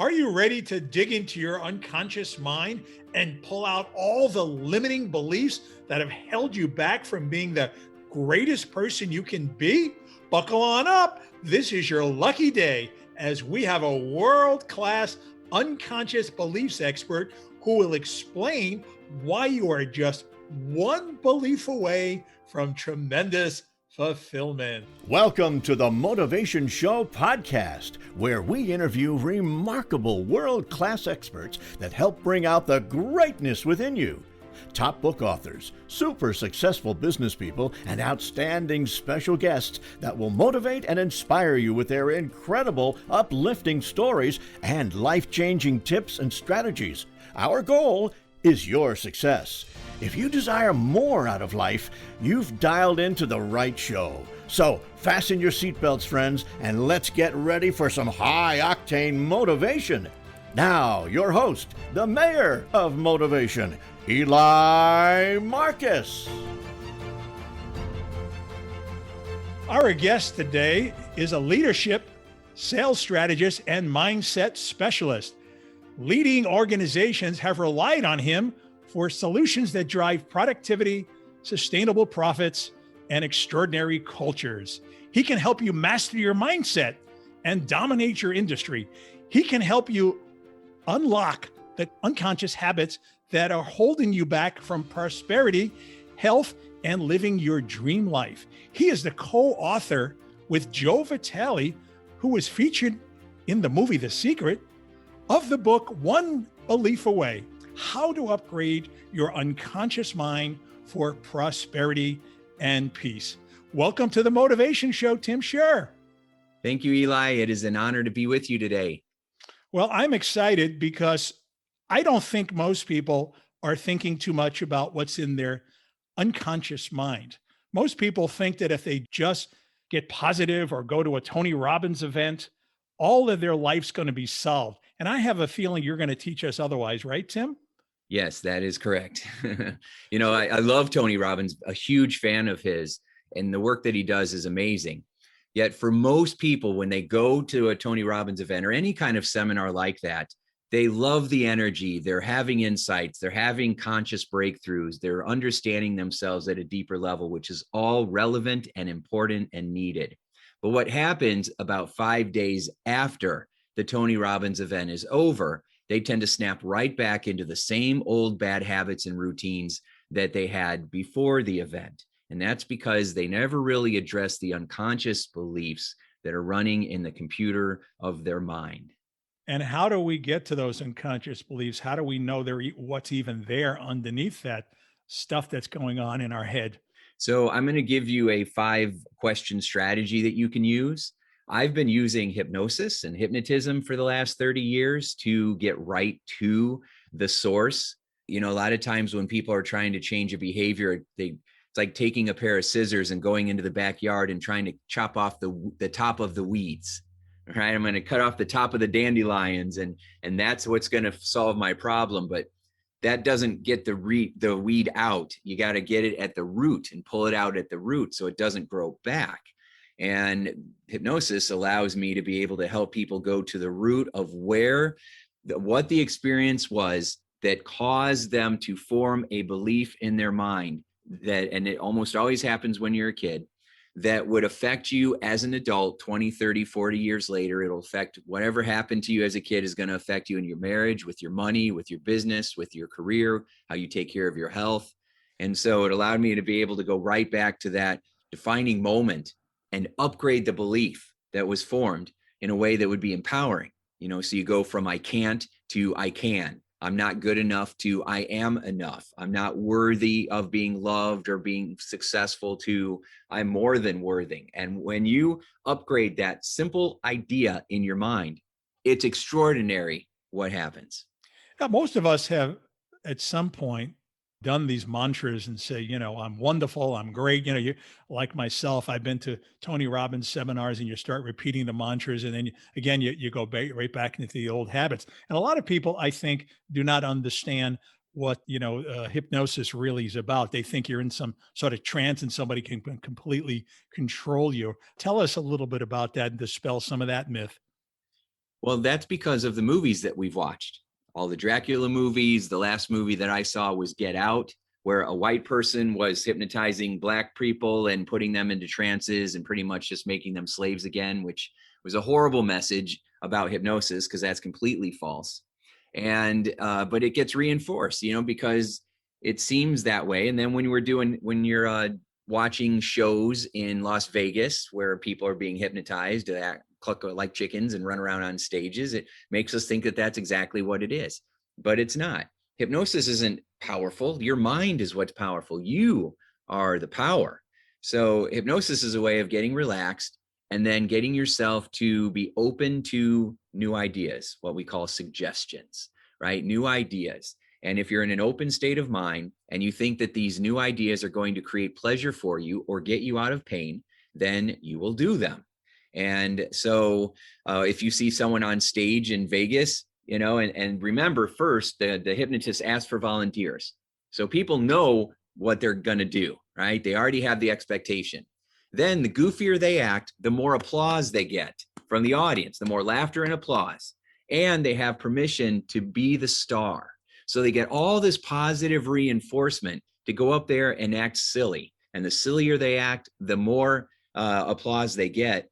Are you ready to dig into your unconscious mind and pull out all the limiting beliefs that have held you back from being the greatest person you can be? Buckle on up. This is your lucky day as we have a world-class unconscious beliefs expert who will explain why you are just one belief away from tremendous fulfillment. Welcome to the Motivation Show podcast, where we interview remarkable world-class experts that help bring out the greatness within you. Top book authors, super successful business people, and outstanding special guests that will motivate and inspire you with their incredible, uplifting stories and life-changing tips and strategies. Our goal is your success. If you desire more out of life, you've dialed into the right show. So fasten your seatbelts, friends, and let's get ready for some high-octane motivation. Now, your host, the mayor of motivation, Eli Marcus. Our guest today is a leadership, sales strategist, and mindset specialist. Leading organizations have relied on him for solutions that drive productivity, sustainable profits, and extraordinary cultures. He can help you master your mindset and dominate your industry. He can help you unlock the unconscious habits that are holding you back from prosperity, health, and living your dream life. He is the co-author with Joe Vitale, who was featured in the movie The Secret, of the book One Belief Away: How to Upgrade Your Unconscious Mind for Prosperity and Peace. Welcome to the Motivation Show, Tim Shurr. Thank you, Eli. It is an honor to be with you today. Well, I'm excited because I don't think most people are thinking too much about what's in their unconscious mind. Most people think that if they just get positive or go to a Tony Robbins event, all of their life's going to be solved. And I have a feeling you're going to teach us otherwise, right, Tim? Yes, that is correct. I love Tony Robbins, a huge fan of his, and the work that he does is amazing. Yet for most people, when they go to a Tony Robbins event or any kind of seminar like that, they love the energy. They're having insights. They're having conscious breakthroughs. They're understanding themselves at a deeper level, which is all relevant and important and needed. But what happens about 5 days after the Tony Robbins event is over, they tend to snap right back into the same old bad habits and routines that they had before the event. And that's because they never really address the unconscious beliefs that are running in the computer of their mind. And how do we get to those unconscious beliefs? How do we know what's even there underneath that stuff that's going on in our head? So I'm going to give you a 5-question strategy that you can use. I've been using hypnosis and hypnotism for the last 30 years to get right to the source. A lot of times when people are trying to change a behavior, it's like taking a pair of scissors and going into the backyard and trying to chop off the top of the weeds. Right? I'm going to cut off the top of the dandelions and that's what's going to solve my problem. But that doesn't get the weed out. You got to get it at the root and pull it out at the root so it doesn't grow back. And hypnosis allows me to be able to help people go to the root of what the experience was that caused them to form a belief in their mind and it almost always happens when you're a kid, that would affect you as an adult 20, 30, 40 years later. It'll affect whatever happened to you as a kid is going to affect you in your marriage, with your money, with your business, with your career, how you take care of your health. And so it allowed me to be able to go right back to that defining moment and upgrade the belief that was formed in a way that would be empowering. So you go from I can't to I can. I'm not good enough to I am enough. I'm not worthy of being loved or being successful to I'm more than worthy. And when you upgrade that simple idea in your mind, it's extraordinary what happens. Now, most of us have at some point done these mantras and say, I'm wonderful, I'm great. You like myself, I've been to Tony Robbins seminars and you start repeating the mantras. And then again, you go right back into the old habits. And a lot of people, I think, do not understand what, hypnosis really is about. They think you're in some sort of trance and somebody can completely control you. Tell us a little bit about that and dispel some of that myth. Well, that's because of the movies that we've watched. All the Dracula movies. The last movie that I saw was Get Out, where a white person was hypnotizing black people and putting them into trances and pretty much just making them slaves again, which was a horrible message about hypnosis because that's completely false. And but it gets reinforced, because it seems that way. And then when you're watching shows in Las Vegas where people are being hypnotized to act cluck like chickens and run around on stages, it makes us think that that's exactly what it is, but it's not. Hypnosis isn't powerful. Your mind is what's powerful. You are the power. So hypnosis is a way of getting relaxed and then getting yourself to be open to new ideas, what we call suggestions, right? New ideas. And if you're in an open state of mind and you think that these new ideas are going to create pleasure for you or get you out of pain, then you will do them. And so if you see someone on stage in Vegas, and remember first, the hypnotist asks for volunteers. So people know what they're going to do, right? They already have the expectation. Then the goofier they act, the more applause they get from the audience, the more laughter and applause. And they have permission to be the star. So they get all this positive reinforcement to go up there and act silly. And the sillier they act, the more applause they get.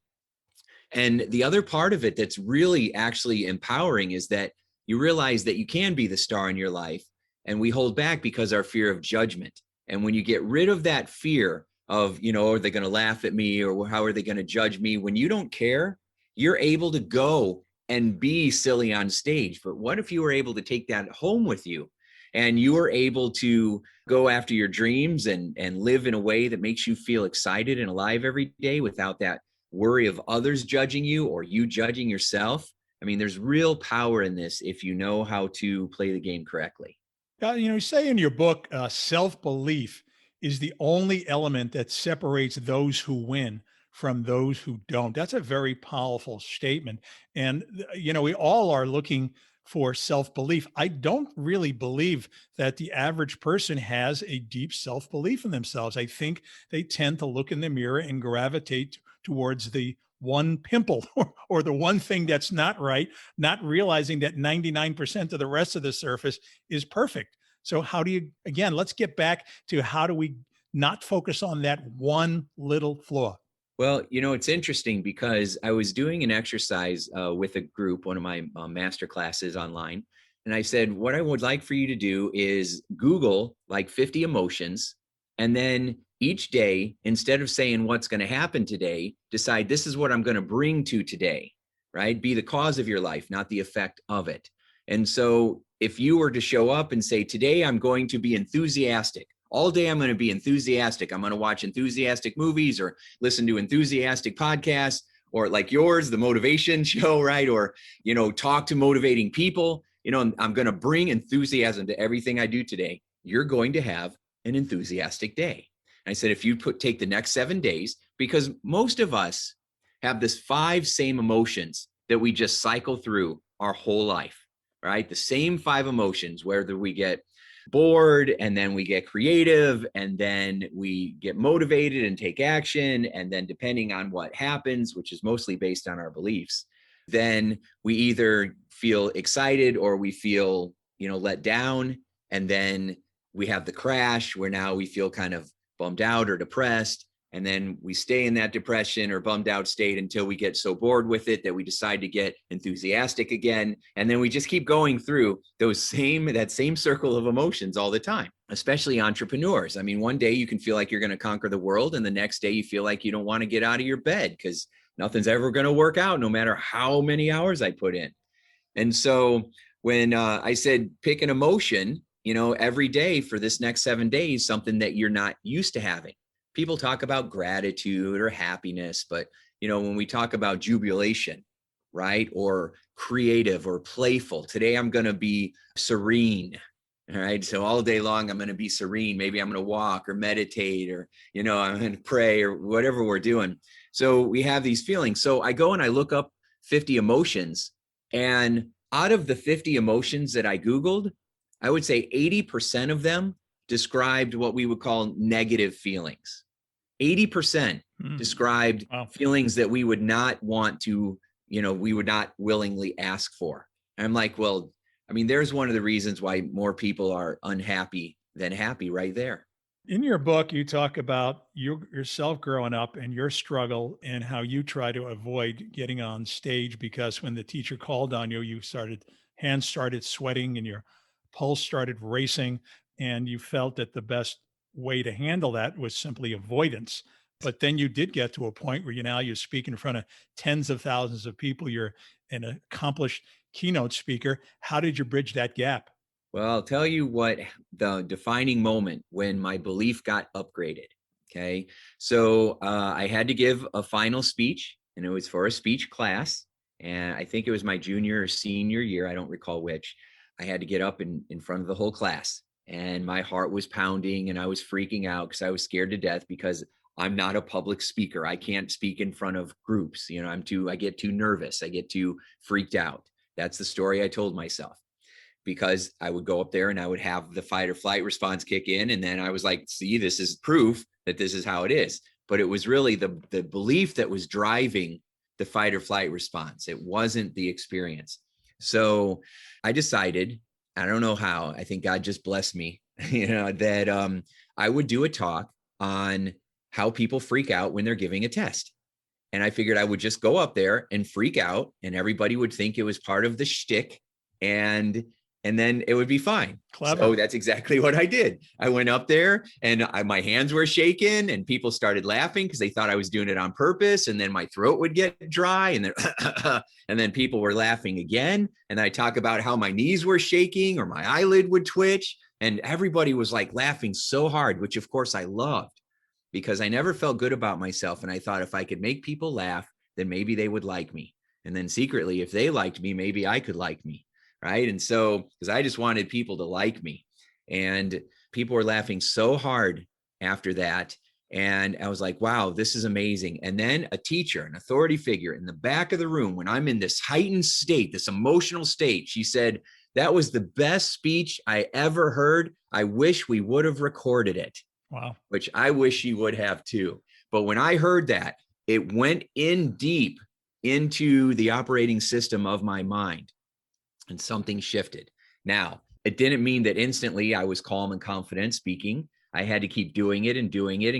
And the other part of it that's really actually empowering is that you realize that you can be the star in your life. And we hold back because our fear of judgment. And when you get rid of that fear of, are they going to laugh at me or how are they going to judge me? When you don't care, you're able to go and be silly on stage. But what if you were able to take that home with you and you were able to go after your dreams and live in a way that makes you feel excited and alive every day without that worry of others judging you or you judging yourself? I mean, there's real power in this if you know how to play the game correctly. You say in your book, self-belief is the only element that separates those who win from those who don't. That's a very powerful statement. And, we all are looking for self-belief. I don't really believe that the average person has a deep self-belief in themselves. I think they tend to look in the mirror and gravitate towards the one pimple or the one thing that's not right, not realizing that 99% of the rest of the surface is perfect. So how do you, again, let's get back to how do we not focus on that one little flaw? Well, it's interesting because I was doing an exercise with a group, one of my master classes online. And I said, what I would like for you to do is Google like 50 emotions. And then each day, instead of saying what's going to happen today, decide this is what I'm going to bring to today, right? Be the cause of your life, not the effect of it. And so if you were to show up and say, today I'm going to be enthusiastic, all day I'm going to be enthusiastic. I'm going to watch enthusiastic movies or listen to enthusiastic podcasts or like yours, the motivation show, right? Or, talk to motivating people. I'm going to bring enthusiasm to everything I do today. You're going to have an enthusiastic day. And I said, if you take the next 7 days, because most of us have this 5 same emotions that we just cycle through our whole life, right? The same 5 emotions, whether we get bored and then we get creative and then we get motivated and take action. And then depending on what happens, which is mostly based on our beliefs, then we either feel excited or we feel, let down. And then we have the crash where now we feel kind of bummed out or depressed. And then we stay in that depression or bummed out state until we get so bored with it that we decide to get enthusiastic again. And then we just keep going through that same circle of emotions all the time, especially entrepreneurs. I mean, one day you can feel like you're going to conquer the world. And the next day you feel like you don't want to get out of your bed because nothing's ever going to work out no matter how many hours I put in. And so when I said pick an emotion, every day for this next 7 days, something that you're not used to having. People talk about gratitude or happiness, but when we talk about jubilation, right, or creative or playful, today I'm going to be serene. All right. So all day long, I'm going to be serene. Maybe I'm going to walk or meditate or, I'm going to pray or whatever we're doing. So we have these feelings. So I go and I look up 50 emotions, and out of the 50 emotions that I Googled, I would say 80% of them described what we would call negative feelings. 80% described feelings that we would not want to we would not willingly ask for. And I'm like, well, I mean, there's one of the reasons why more people are unhappy than happy right there. In your book, you talk about yourself growing up and your struggle and how you try to avoid getting on stage because when the teacher called on you, hands started sweating and your pulse started racing, and you felt that the best way to handle that was simply avoidance. But then you did get to a point where you speak in front of tens of thousands of people. You're an accomplished keynote speaker. How did you bridge that gap? Well, I'll tell you what the defining moment when my belief got upgraded. Okay. So I had to give a final speech, and it was for a speech class. And I think it was my junior or senior year. I don't recall which. I had to get up in front of the whole class, and my heart was pounding and I was freaking out because I was scared to death because I'm not a public speaker. I can't speak in front of groups. I get too nervous. I get too freaked out. That's the story I told myself, because I would go up there and I would have the fight or flight response kick in. And then I was like, see, this is proof that this is how it is. But it was really the belief that was driving the fight or flight response. It wasn't the experience. So I decided, I don't know how, I think God just blessed me, that I would do a talk on how people freak out when they're giving a test. And I figured I would just go up there and freak out, and everybody would think it was part of the shtick, and then it would be fine. Clever. So that's exactly what I did. I went up there and my hands were shaking, and people started laughing because they thought I was doing it on purpose. And then my throat would get dry, and then and then people were laughing again. And I talk about how my knees were shaking or my eyelid would twitch, and everybody was like laughing so hard, which of course I loved, because I never felt good about myself. And I thought if I could make people laugh, then maybe they would like me. And then secretly, if they liked me, maybe I could like me. Right. And so, because I just wanted people to like me, and people were laughing so hard after that. And I was like, wow, this is amazing. And then a teacher, an authority figure in the back of the room, when I'm in this heightened state, this emotional state, she said, that was the best speech I ever heard. I wish we would have recorded it. Wow. Which I wish she would have too. But when I heard that, it went in deep into the operating system of my mind, and something shifted. Now, it didn't mean that instantly I was calm and confident speaking. I had to keep doing it and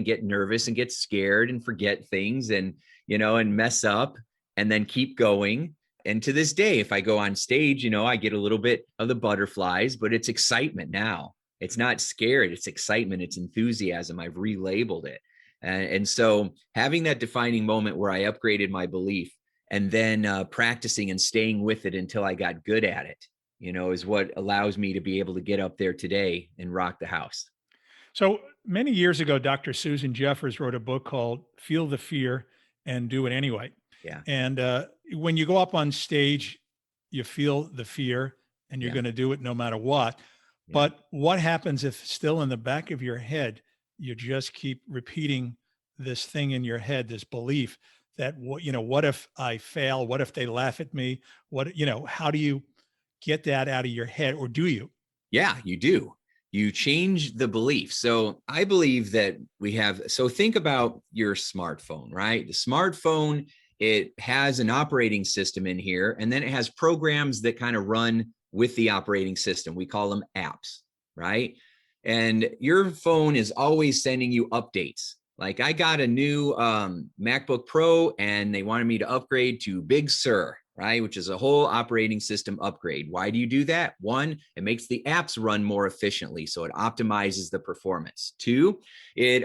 get nervous and get scared and forget things and mess up, and then keep going. And to this day, if I go on stage, I get a little bit of the butterflies, but it's excitement now. It's not scared, it's excitement, it's enthusiasm. I've relabeled it. And so having that defining moment where I upgraded my belief, and then practicing and staying with it until I got good at it, is what allows me to be able to get up there today and rock the house. So many years ago, Dr. Susan Jeffers wrote a book called Feel the Fear and Do It Anyway. Yeah. And when you go up on stage, you feel the fear and you're going to do it no matter what. Yeah. But what happens if still in the back of your head, you just keep repeating this thing in your head, this belief that, what if I fail? What if they laugh at me? How do you get that out of your head, or do you? Yeah, you do. You change the belief. So I believe that so think about your smartphone, right? The smartphone, it has an operating system in here, and then it has programs that kind of run with the operating system. We call them apps, right? And your phone is always sending you updates. Like I got a new MacBook Pro, and they wanted me to upgrade to Big Sur, right? Which is a whole operating system upgrade. Why do you do that? One, it makes the apps run more efficiently, so it optimizes the performance. Two, it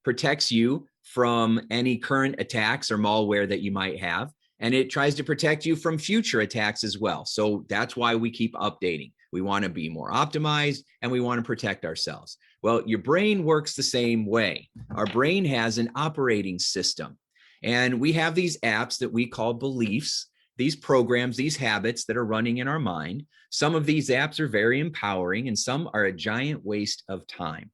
protects you from any current attacks or malware that you might have. And it tries to protect you from future attacks as well. So that's why we keep updating. We want to be more optimized, and we want to protect ourselves. Well, your brain works the same way. Our brain has an operating system, and we have these apps that we call beliefs, these programs, these habits that are running in our mind. Some of these apps are very empowering, and some are a giant waste of time.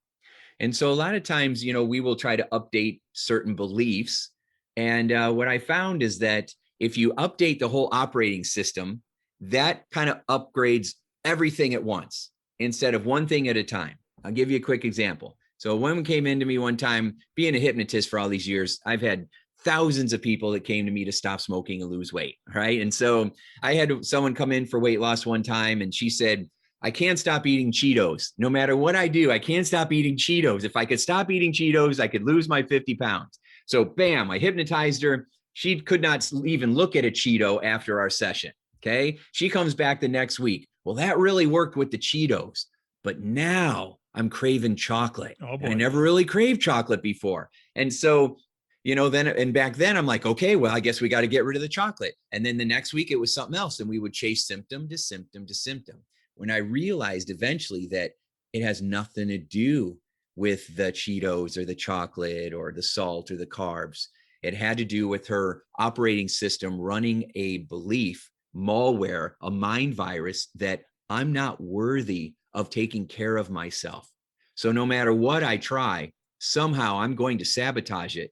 And so a lot of times, we will try to update certain beliefs. And what I found is that if you update the whole operating system, that kind of upgrades everything at once instead of one thing at a time. I'll give you a quick example. So a woman came into me one time, being a hypnotist for all these years. I've had thousands of people that came to me to stop smoking and lose weight. Right. And so I had someone come in for weight loss one time, and she said, I can't stop eating Cheetos. No matter what I do, I can't stop eating Cheetos. If I could stop eating Cheetos, I could lose my 50 pounds. So bam, I hypnotized her. She could not even look at a Cheeto after our session. Okay. She comes back the next week. Well, that really worked with the Cheetos, but now I'm craving chocolate. Oh boy. And I never really craved chocolate before. And so, then back then I'm like, okay, well, I guess we got to get rid of the chocolate. And then the next week it was something else. And we would chase symptom to symptom to symptom. When I realized eventually that it has nothing to do with the Cheetos or the chocolate or the salt or the carbs. It had to do with her operating system running a belief, malware, a mind virus that I'm not worthy of taking care of myself. So no matter what I try, somehow I'm going to sabotage it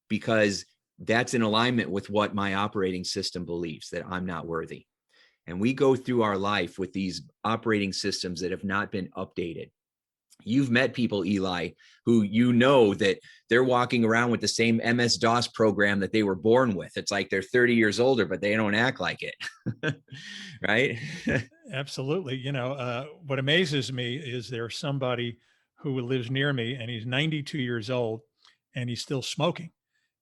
because that's in alignment with what my operating system believes, that I'm not worthy. And we go through our life with these operating systems that have not been updated. You've met people, Eli, who that they're walking around with the same MS-DOS program that they were born with. It's like they're 30 years older, but they don't act like it. Right? Absolutely. What amazes me is there's somebody who lives near me, and he's 92 years old and he's still smoking.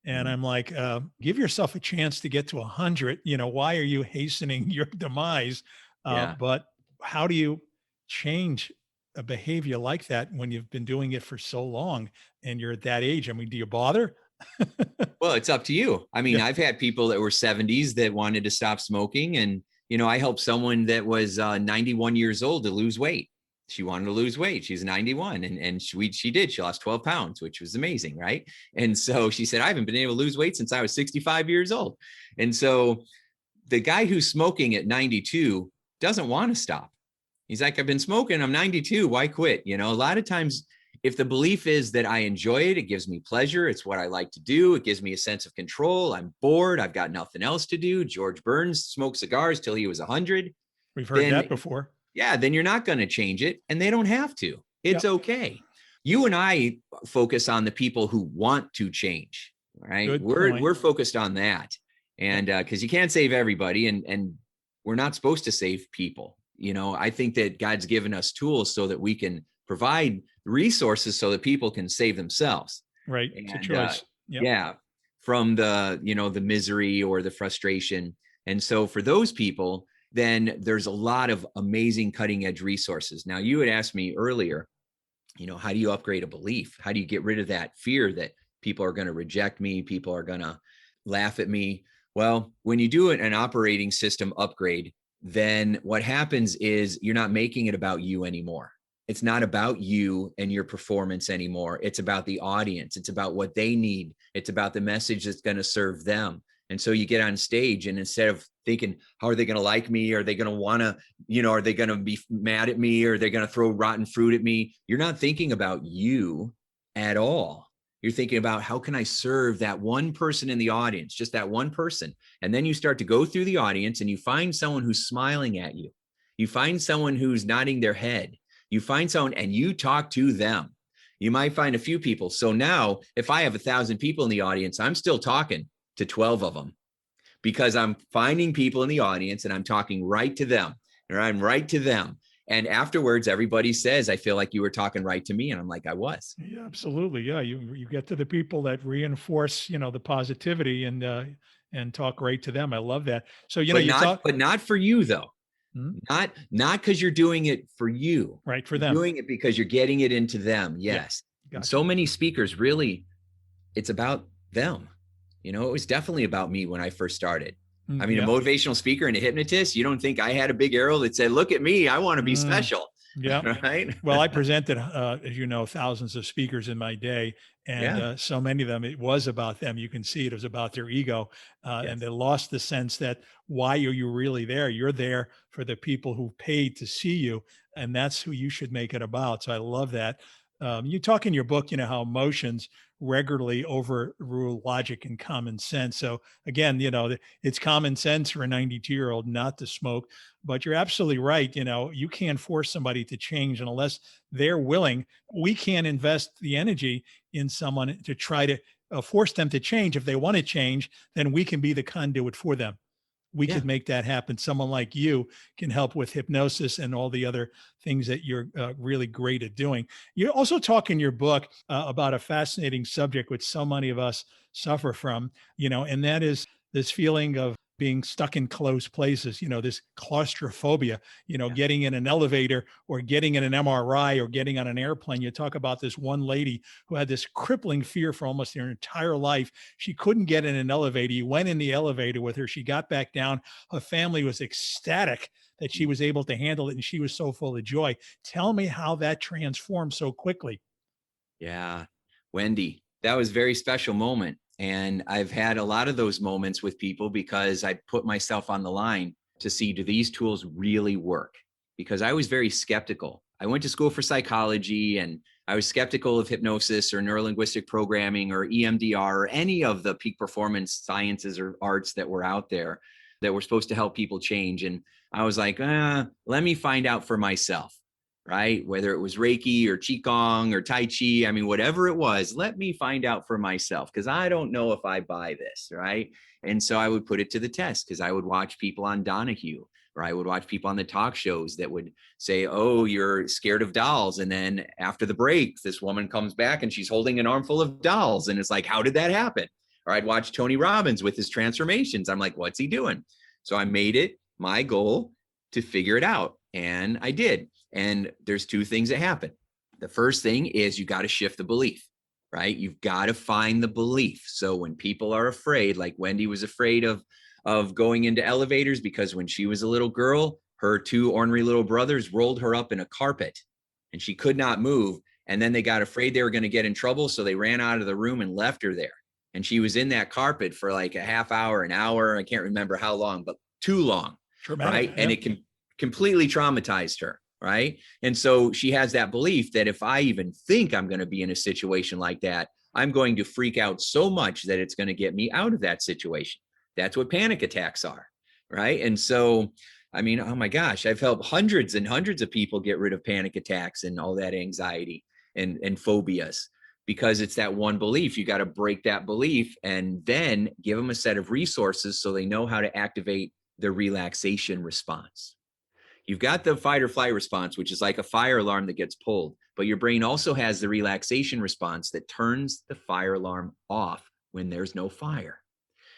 And I'm like, give yourself a chance to get to 100. Why are you hastening your demise? Yeah. But how do you change a behavior like that when you've been doing it for so long and you're at that age? I mean, do you bother? Well, it's up to you. I mean, Yeah. I've had people that were 70s that wanted to stop smoking. And, I helped someone that was 91 years old to lose weight. She wanted to lose weight. She's 91 and she did. She lost 12 pounds, which was amazing. Right. And so she said, I haven't been able to lose weight since I was 65 years old. And so the guy who's smoking at 92 doesn't want to stop. He's like, I've been smoking. I'm 92. Why quit? A lot of times, if the belief is that I enjoy it, it gives me pleasure. It's what I like to do. It gives me a sense of control. I'm bored. I've got nothing else to do. George Burns smoked cigars till he was 100. We've heard that before. Yeah, then you're not going to change it, and they don't have to. It's okay. You and I focus on the people who want to change, right? We're focused on that. And because you can't save everybody, and we're not supposed to save people. I think that God's given us tools so that we can provide resources so that people can save themselves. Right. It's a choice. Yeah. From the misery or the frustration. And so for those people, then there's a lot of amazing cutting edge resources. Now, you had asked me earlier, how do you upgrade a belief? How do you get rid of that fear that people are going to reject me? People are going to laugh at me. Well, when you do an operating system upgrade, then what happens is you're not making it about you anymore. It's not about you and your performance anymore. It's about the audience. It's about what they need. It's about the message that's going to serve them. And so you get on stage, and instead of thinking, how are they going to like me? Are they going to want to, are they going to be mad at me? Or are they going to throw rotten fruit at me? You're not thinking about you at all. You're thinking about, how can I serve that one person in the audience, just that one person? And then you start to go through the audience and you find someone who's smiling at you. You find someone who's nodding their head. You find someone and you talk to them. You might find a few people. So now if I have 1,000 people in the audience, I'm still talking to 12 of them because I'm finding people in the audience and I'm talking right to them, or I'm right to them. And afterwards, everybody says, I feel like you were talking right to me. And I'm like, I was. Yeah, absolutely. Yeah. You get to the people that reinforce, the positivity and talk right to them. I love that. So, but not for you though. Hmm? Not because you're doing it for you. Right. For you're them. doing it because you're getting it into them. Yes. Yeah. Gotcha. So many speakers, really, it's about them. It was definitely about me when I first started. I mean, a motivational speaker and a hypnotist, you don't think I had a big arrow that said, look at me, I want to be special. Yeah. Right. Well, I presented, as you know, thousands of speakers in my day, and so many of them, it was about them. You can see it was about their ego, and they lost the sense that, why are you really there? You're there for the people who paid to see you, and that's who you should make it about. So I love that. You talk in your book, how emotions regularly overrule logic and common sense. So again, it's common sense for a 92-year-old not to smoke, but you're absolutely right. You can't force somebody to change unless they're willing. We can't invest the energy in someone to try to force them to change. If they want to change, then we can be the conduit for them. We Yeah. could make that happen. Someone like you can help with hypnosis and all the other things that you're really great at doing. You also talk in your book about a fascinating subject which so many of us suffer from, and that is this feeling of being stuck in closed places, this claustrophobia, Yeah. getting in an elevator or getting in an MRI or getting on an airplane. You talk about this one lady who had this crippling fear for almost her entire life. She couldn't get in an elevator. You went in the elevator with her. She got back down. Her family was ecstatic that she was able to handle it, and she was so full of joy. Tell me how that transformed so quickly. Yeah. Wendy, that was a very special moment. And I've had a lot of those moments with people because I put myself on the line to see, do these tools really work? Because I was very skeptical. I went to school for psychology and I was skeptical of hypnosis or neurolinguistic programming or EMDR or any of the peak performance sciences or arts that were out there that were supposed to help people change. And I was like, let me find out for myself, right? Whether it was Reiki or Qigong or Tai Chi, I mean, whatever it was, let me find out for myself because I don't know if I buy this, right? And so I would put it to the test because I would watch people on Donahue or I would watch people on the talk shows that would say, oh, you're scared of dolls. And then after the break, this woman comes back and she's holding an armful of dolls. And it's like, how did that happen? Or I'd watch Tony Robbins with his transformations. I'm like, what's he doing? So I made it my goal to figure it out. And I did. And there's two things that happen. The first thing is you got to shift the belief, right? You've got to find the belief. So when people are afraid, like Wendy was afraid of going into elevators because when she was a little girl, her two ornery little brothers rolled her up in a carpet and she could not move. And then they got afraid they were going to get in trouble. So they ran out of the room and left her there. And she was in that carpet for like a half hour, an hour. I can't remember how long, but too long. Traumatic, right? yeah. And it can completely traumatized her. Right. And so she has that belief that if I even think I'm going to be in a situation like that, I'm going to freak out so much that it's going to get me out of that situation. That's what panic attacks are. Right. And so, I mean, oh my gosh, I've helped hundreds and hundreds of people get rid of panic attacks and all that anxiety and phobias because it's that one belief. You got to break that belief and then give them a set of resources so they know how to activate the relaxation response. You've got the fight or flight response, which is like a fire alarm that gets pulled, but your brain also has the relaxation response that turns the fire alarm off when there's no fire.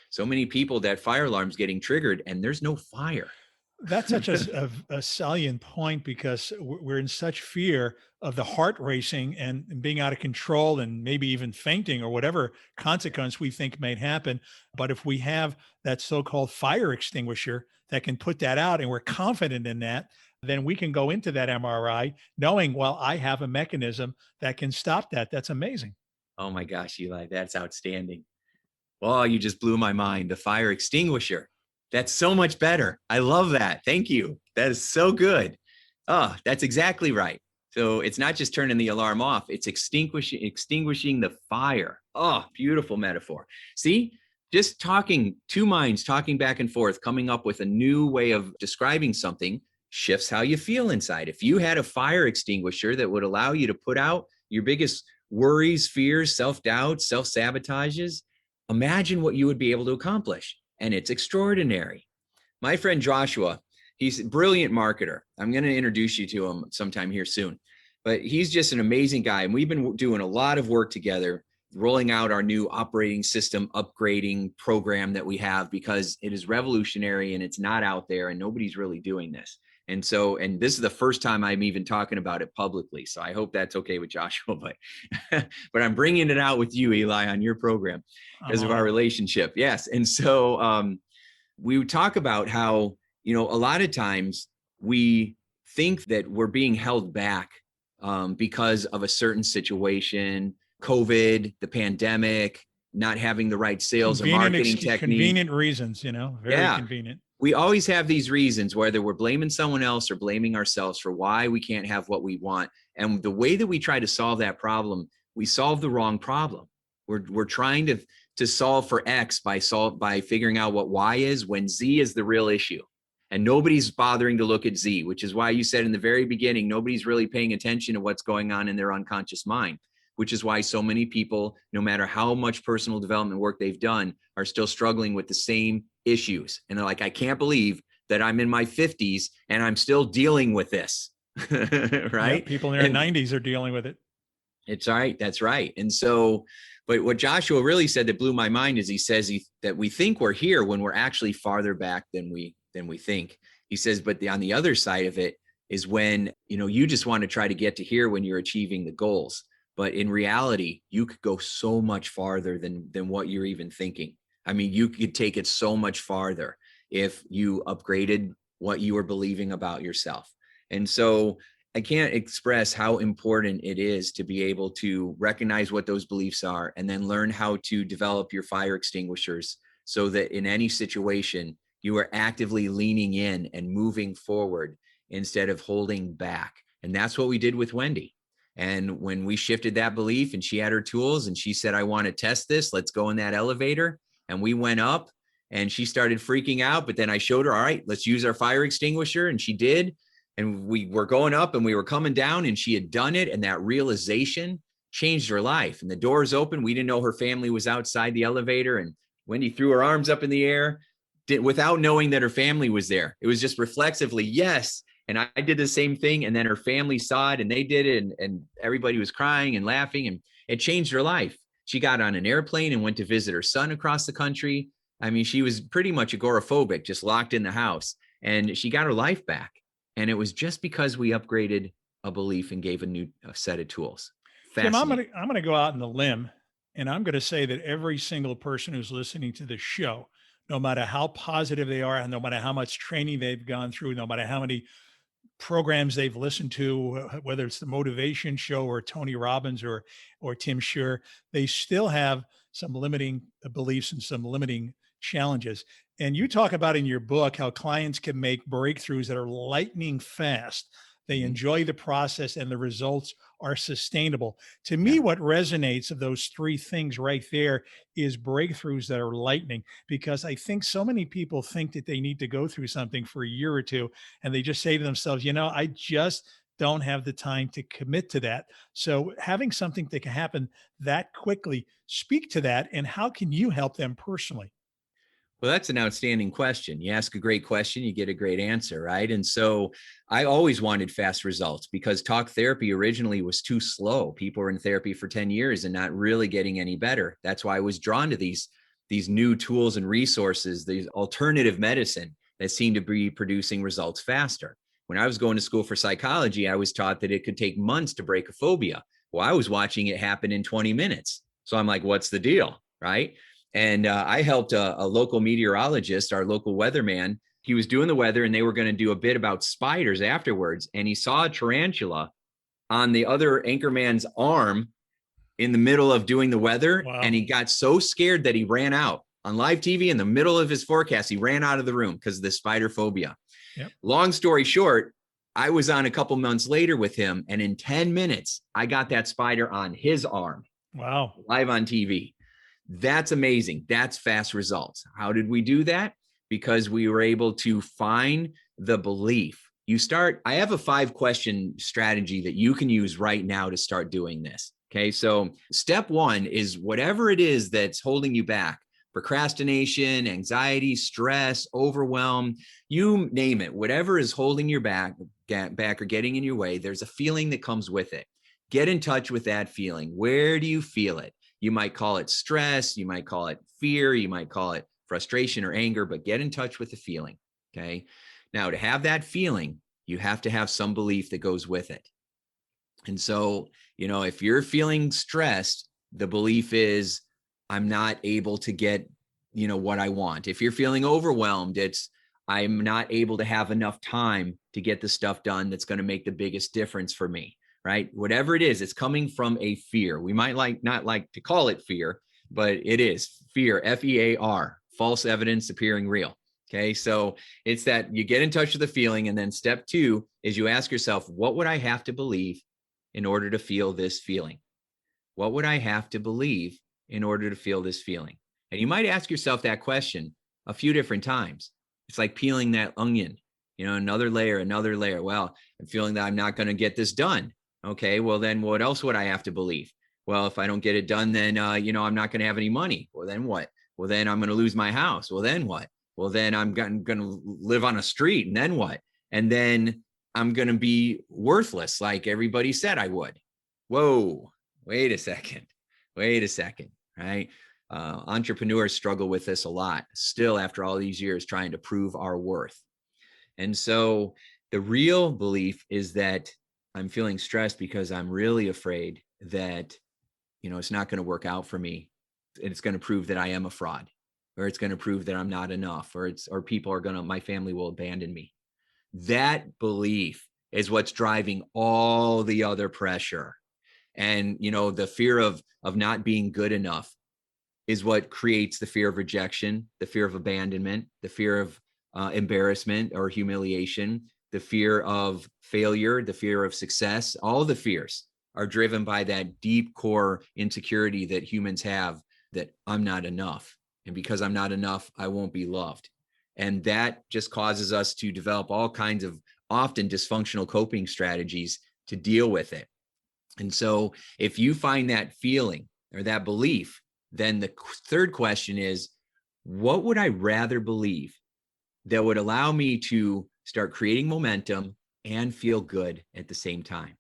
So many people, that fire alarm's getting triggered and there's no fire. That's such a salient point because we're in such fear of the heart racing and being out of control and maybe even fainting or whatever consequence we think may happen. But if we have that so-called fire extinguisher that can put that out and we're confident in that, then we can go into that MRI knowing, well, I have a mechanism that can stop that. That's amazing. Oh my gosh, Eli, that's outstanding. Oh, you just blew my mind. The fire extinguisher. That's so much better. I love that. Thank you. That is so good. Oh, that's exactly right. So it's not just turning the alarm off, it's extinguishing the fire. Oh, beautiful metaphor. See, just talking, two minds talking back and forth, coming up with a new way of describing something shifts how you feel inside. If you had a fire extinguisher that would allow you to put out your biggest worries, fears, self-doubt, self-sabotages, imagine what you would be able to accomplish. And it's extraordinary. My friend Joshua, he's a brilliant marketer. I'm going to introduce you to him sometime here soon, but he's just an amazing guy. And we've been doing a lot of work together, rolling out our new operating system upgrading program that we have because it is revolutionary and it's not out there and nobody's really doing this. And so, and this is the first time I'm even talking about it publicly. So I hope that's okay with Joshua, but, but I'm bringing it out with you, Eli, on your program because of our relationship. Yes. And so we would talk about how, a lot of times we think that we're being held back because of a certain situation, COVID, the pandemic, not having the right sales or marketing technique. Convenient reasons, very convenient. We always have these reasons, whether we're blaming someone else or blaming ourselves for why we can't have what we want. And the way that we try to solve that problem, we solve the wrong problem. We're trying to solve for X by figuring out what Y is when Z is the real issue. And nobody's bothering to look at Z, which is why you said in the very beginning, nobody's really paying attention to what's going on in their unconscious mind. which is why so many people, no matter how much personal development work they've done, are still struggling with the same issues. And they're like, I can't believe that I'm in my 50s and I'm still dealing with this. Yeah, Right. people in their 90s are dealing with it. It's right. That's right. And so, but what Joshua really said that blew my mind is he says that we think we're here when we're actually farther back than we think. He says, but on the other side of it is when, you just want to try to get to here when you're achieving the goals. But in reality, you could go so much farther than what you're even thinking. I mean, you could take it so much farther if you upgraded what you were believing about yourself. And so I can't express how important it is to be able to recognize what those beliefs are and then learn how to develop your fire extinguishers so that in any situation, you are actively leaning in and moving forward instead of holding back. And that's what we did with Wendy. And when we shifted that belief and she had her tools and she said, I want to test this, let's go in that elevator. And we went up and she started freaking out. But then I showed her, all right, let's use our fire extinguisher. And she did. And we were going up and we were coming down and she had done it. And that realization changed her life. And the doors open. We didn't know her family was outside the elevator. And Wendy threw her arms up in the air without knowing that her family was there. It was just reflexively, yes. And I did the same thing. And then her family saw it and they did it. And everybody was crying and laughing and it changed her life. She got on an airplane and went to visit her son across the country. I mean, she was pretty much agoraphobic, just locked in the house, and she got her life back. And it was just because we upgraded a belief and gave a set of tools. Tim, I'm gonna go out on the limb, and I'm gonna say that every single person who's listening to this show, no matter how positive they are, and no matter how much training they've gone through, no matter how many programs they've listened to, whether it's the Motivation Show or Tony Robbins or Tim Shurr, they still have some limiting beliefs and some limiting challenges. And you talk about in your book how clients can make breakthroughs that are lightning fast. They enjoy the process and the results are sustainable. To me, what resonates of those three things right there is breakthroughs that are lightning, because I think so many people think that they need to go through something for a year or two, and they just say to themselves, I just don't have the time to commit to that. So having something that can happen that quickly, speak to that. And how can you help them personally? Well, that's an outstanding question. You ask a great question, you get a great answer, right? And so I always wanted fast results because talk therapy originally was too slow. People were in therapy for 10 years and not really getting any better. That's why I was drawn to these new tools and resources, these alternative medicine that seem to be producing results faster. When I was going to school for psychology, I was taught that it could take months to break a phobia. Well, I was watching it happen in 20 minutes. So I'm like, what's the deal, right? And I helped a local meteorologist, our local weatherman. He was doing the weather and they were going to do a bit about spiders afterwards. And he saw a tarantula on the other anchorman's arm in the middle of doing the weather. Wow. And he got so scared that he ran out on live TV in the middle of his forecast. He ran out of the room because of the spider phobia. Yep. Long story short, I was on a couple months later with him. And in 10 minutes, I got that spider on his arm. Wow. Live on TV. That's amazing. That's fast results. How did we do that? Because we were able to find the belief. I have a 5-question strategy that you can use right now to start doing this. Okay. So step 1 is whatever it is that's holding you back, procrastination, anxiety, stress, overwhelm, you name it, whatever is holding you back or getting in your way, there's a feeling that comes with it. Get in touch with that feeling. Where do you feel it? You might call it stress, you might call it fear, you might call it frustration or anger, but get in touch with the feeling, okay? Now, to have that feeling, you have to have some belief that goes with it. And so, if you're feeling stressed, the belief is, I'm not able to get, what I want. If you're feeling overwhelmed, it's, I'm not able to have enough time to get the stuff done that's going to make the biggest difference for me. Right? Whatever it is, it's coming from a fear. We might not like to call it fear, but it is fear, F-E-A-R, false evidence appearing real. Okay. So it's that you get in touch with the feeling. And then step 2 is you ask yourself, what would I have to believe in order to feel this feeling? What would I have to believe in order to feel this feeling? And you might ask yourself that question a few different times. It's like peeling that onion, another layer. Well, I'm feeling that I'm not going to get this done. Okay, well then what else would I have to believe? Well, if I don't get it done, then, I'm not going to have any money. Well, then what? Well, then I'm going to lose my house. Well, then what? Well, then I'm going to live on a street. And then what? And then I'm going to be worthless like everybody said I would. Whoa, wait a second. Right? Entrepreneurs struggle with this a lot still after all these years trying to prove our worth. And so the real belief is that I'm feeling stressed because I'm really afraid that, it's not going to work out for me. It's going to prove that I am a fraud, or it's going to prove that I'm not enough, or my family will abandon me. That belief is what's driving all the other pressure. And, the fear of not being good enough is what creates the fear of rejection, the fear of abandonment, the fear of embarrassment or humiliation, the fear of failure, the fear of success. All the fears are driven by that deep core insecurity that humans have, that I'm not enough. And because I'm not enough, I won't be loved. And that just causes us to develop all kinds of often dysfunctional coping strategies to deal with it. And so if you find that feeling or that belief, then the third question is, what would I rather believe that would allow me to start creating momentum and feel good at the same time?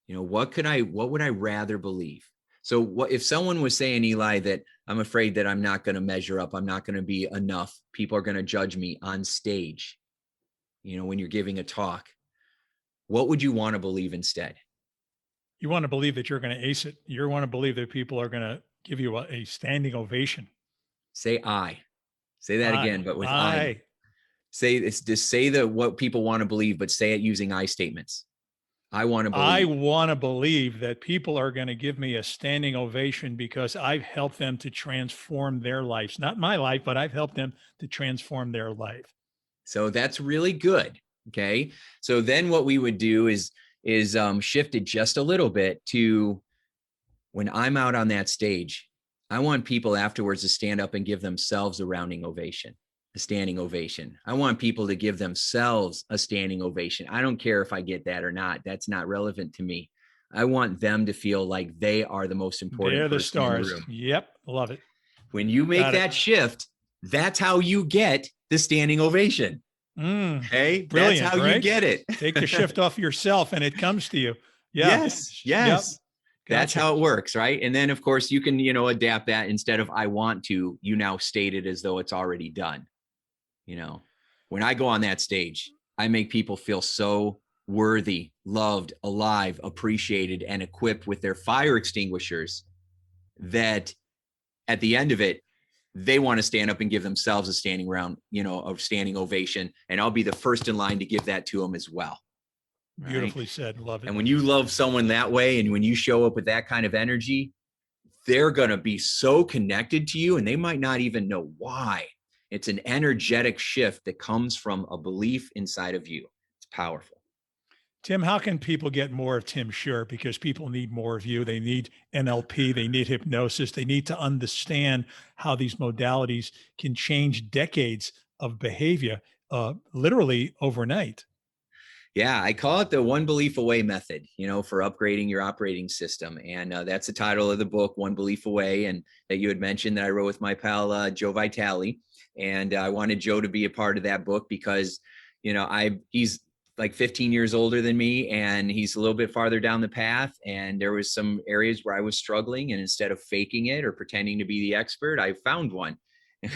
What would I rather believe? So what if someone was saying, Eli, that I'm afraid that I'm not going to measure up, I'm not going to be enough, people are going to judge me on stage, when you're giving a talk, what would you want to believe instead? You want to believe that you're going to ace it. You want to believe that people are going to give you a standing ovation. Say that again, but with I. I. Say it's just say what people want to believe, but say it using I statements. I want to I believe. want to believe that people are going to give me a standing ovation because I've helped them to transform their lives. Not my life, but I've helped them to transform their life. So that's really good. Okay. So then what we would do is shift it just a little bit to, when I'm out on that stage, I want people afterwards to stand up and give themselves a standing ovation. I want people to give themselves a standing ovation. I don't care if I get that or not. That's not relevant to me. I want them to feel like they are the most important They're the person in the stars. room. Yep. Love it. When you make that shift, that's how you get the standing ovation. Okay. Brilliant, That's how you right? get it. Take the shift off yourself and it comes to you. Yeah. Yes. Yep. That's Gotcha. how it works, right? And then of course you can, adapt that. Instead of I want to, you now state it as though it's already done. When I go on that stage, I make people feel so worthy, loved, alive, appreciated, and equipped with their fire extinguishers that at the end of it, they want to stand up and give themselves a standing ovation. And I'll be the first in line to give that to them as well. Beautifully said. Love it. And when you love someone that way, and when you show up with that kind of energy, they're going to be so connected to you, and they might not even know why. It's an energetic shift that comes from a belief inside of you. It's powerful. Tim, how can people get more of Tim Shurr? Because people need more of you. They need NLP. They need hypnosis. They need to understand how these modalities can change decades of behavior, literally overnight. Yeah, I call it the one belief away method, for upgrading your operating system. And that's the title of the book, One Belief Away, and that you had mentioned that I wrote with my pal, Joe Vitale. And I wanted Joe to be a part of that book because, he's like 15 years older than me, and he's a little bit farther down the path. And there was some areas where I was struggling, and instead of faking it or pretending to be the expert, I found one.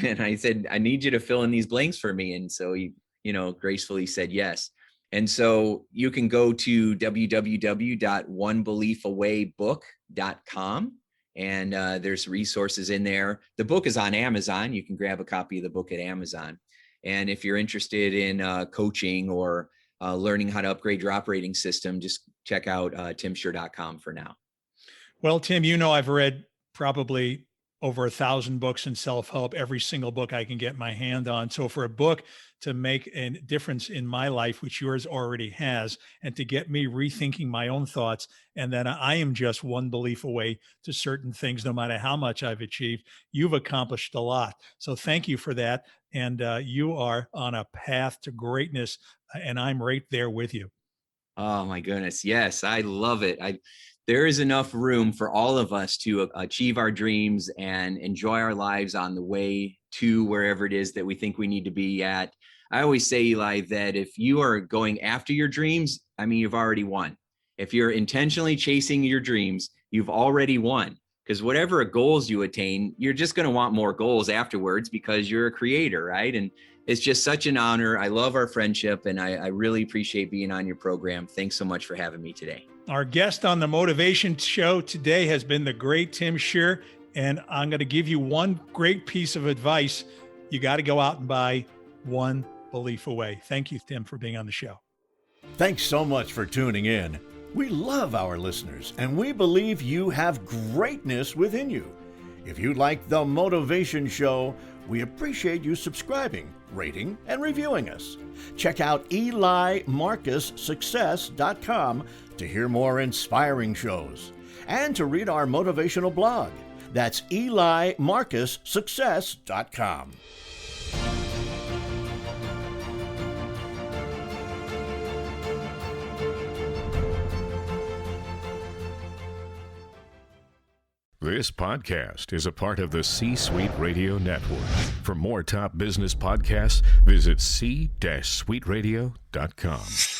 And I said, I need you to fill in these blanks for me. And so he, gracefully said yes. And so you can go to www.onebeliefawaybook.com, and there's resources in there. The book is on Amazon. You can grab a copy of the book at Amazon. And if you're interested in coaching or learning how to upgrade your operating system, just check out timshurr.com for now. Well, Tim, I've read probably over 1,000 books in self-help, every single book I can get my hand on. So for a book to make a difference in my life, which yours already has, and to get me rethinking my own thoughts, and then I am just one belief away to certain things, no matter how much I've achieved, you've accomplished a lot. So thank you for that. And you are on a path to greatness, and I'm right there with you. Oh my goodness. Yes, I love it. there is enough room for all of us to achieve our dreams and enjoy our lives on the way to wherever it is that we think we need to be at. I always say, Eli, that if you are going after your dreams, I mean, you've already won. If you're intentionally chasing your dreams, you've already won. Because whatever goals you attain, you're just going to want more goals afterwards because you're a creator, right? And it's just such an honor. I love our friendship, and I really appreciate being on your program. Thanks so much for having me today. Our guest on the Motivation Show today has been the great Tim Shurr, and I'm going to give you one great piece of advice. You got to go out and buy one belief away. Thank you, Tim, for being on the show. Thanks so much for tuning in. We love our listeners, and we believe you have greatness within you. If you like the Motivation Show, we appreciate you subscribing, rating, and reviewing us. Check out EliMarcusSuccess.com to hear more inspiring shows and to read our motivational blog. That's EliMarcusSuccess.com. This podcast is a part of the C-Suite Radio Network. For more top business podcasts, visit c-suiteradio.com.